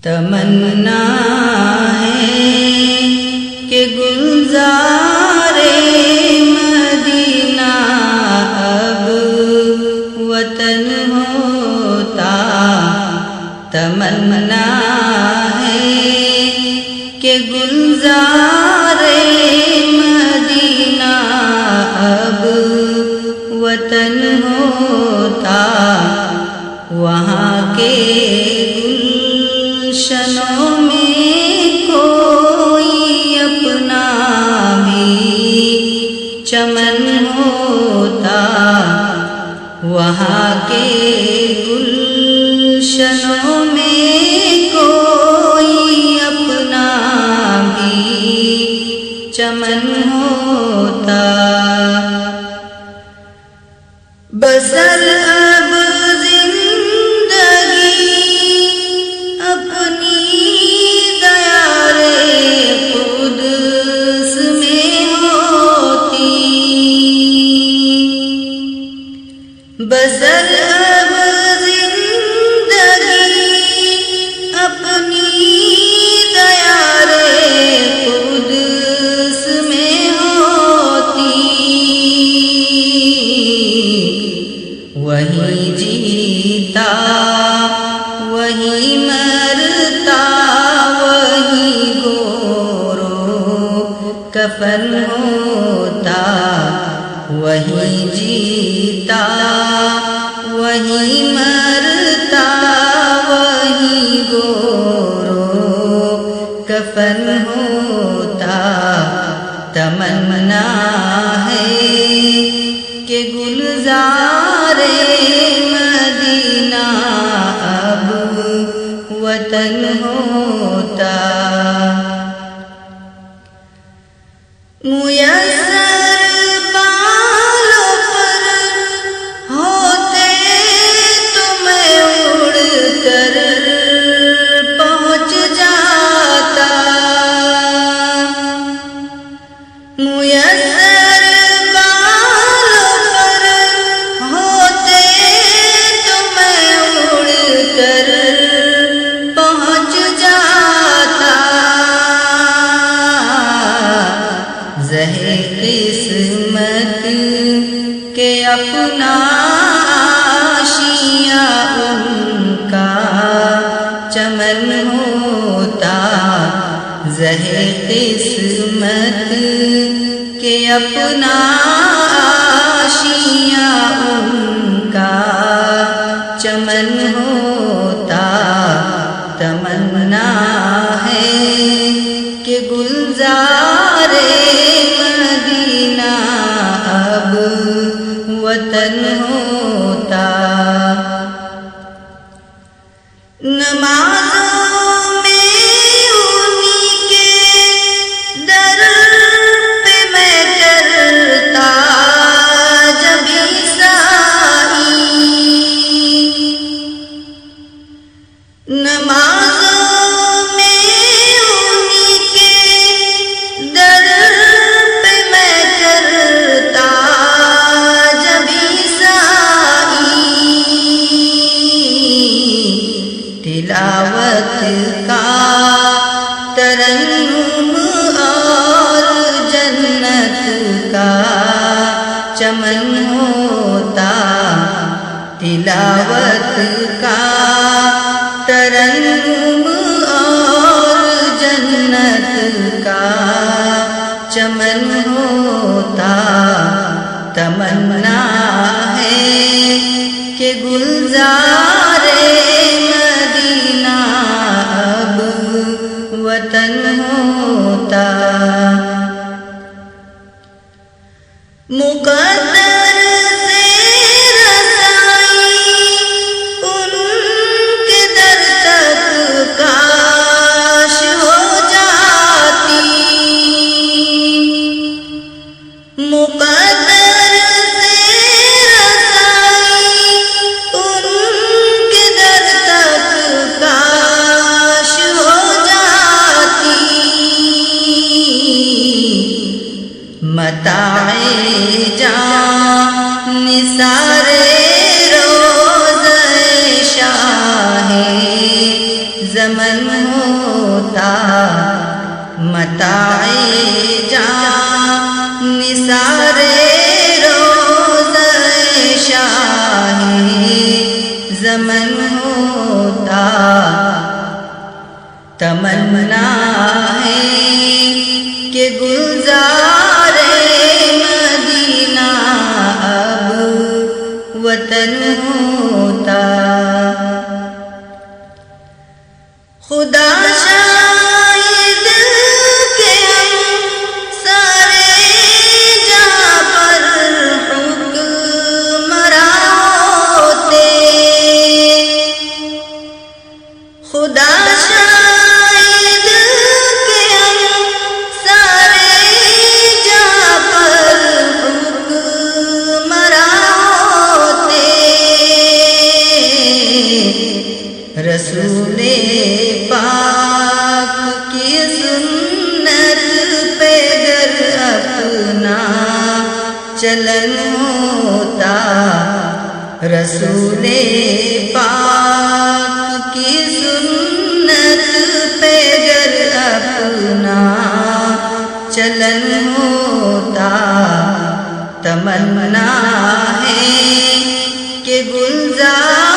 تمنا ہے کہ گلزار مدینہ اب وطن ہوتا، تمنا ہے کہ گلزار مدینہ اب وطن ہوتا، وہاں کے گلشنوں میں کوئی اپنا بھی چمن ہوتا، وہاں کے گلشنوں میں کوئی اپنا بھی چمن ہوتا۔ بسر اب زندگی اپنی دیار قدس میں ہوتی، بسر اب زندگی اپنی دیار قدس میں ہوتی، وہی جیتا وہی مرتا، وہی گورو کفن ہوتا، وہی جیتا وہی مرتا، وہی گورو کفن ہوتا۔ تمنا ہے کہ گلزار مدینہ اب وطن ہوتا، میسر بالوں پر ہوتے تو میں اڑ کر پہنچ جاتا، میسر بالوں پر ہوتے تو میں اڑ کر پہنچ جاتا، زہر قسمت کے اپنا آشیاں ان کا چمن ہوتا، زہر قسمت کے اپنا آشیاں ان کا چمن ہوتا۔ تمنا ہے کہ گلزار مدینہ اب وطن ہوتا، نمازوں میں انہی کے در پہ میں کرتا جب عیسائی، نمازوں میں انہی کے در پہ میں کرتا جب عیسائی، تلاوت کا ترنم اور جنت کا چمن ہوتا، تلاوت کا ترنم اور جنت کا چمن ہوتا۔ تمنا ہے کہ گلزار مدینہ اب وطن ہوتا، مقدر سے رسائی ان کے در تک کاش ہو جاتی، مقدر سے رسائی ان کے در تک کاش ہو جاتی، متاع جان نثار روضہ شاہ زمن ہوتا متاع جان نثار روضہ شاہی زمن ہوتا تمنا ہے کہ گلزار مدینہ اب وطن ہوتا خدا شاہد کہ ہم سارے جہاں پر حکمراں ہوتے خدا شاہد کہ ہم سارے جہاں پر حکمراں ہوتے رسول پاک کی سنت پہ گر اپنا چلن ہوتا رسول پاک کی سنت پہ گر اپنا چلن ہوتا تمنا ہے کہ گلزار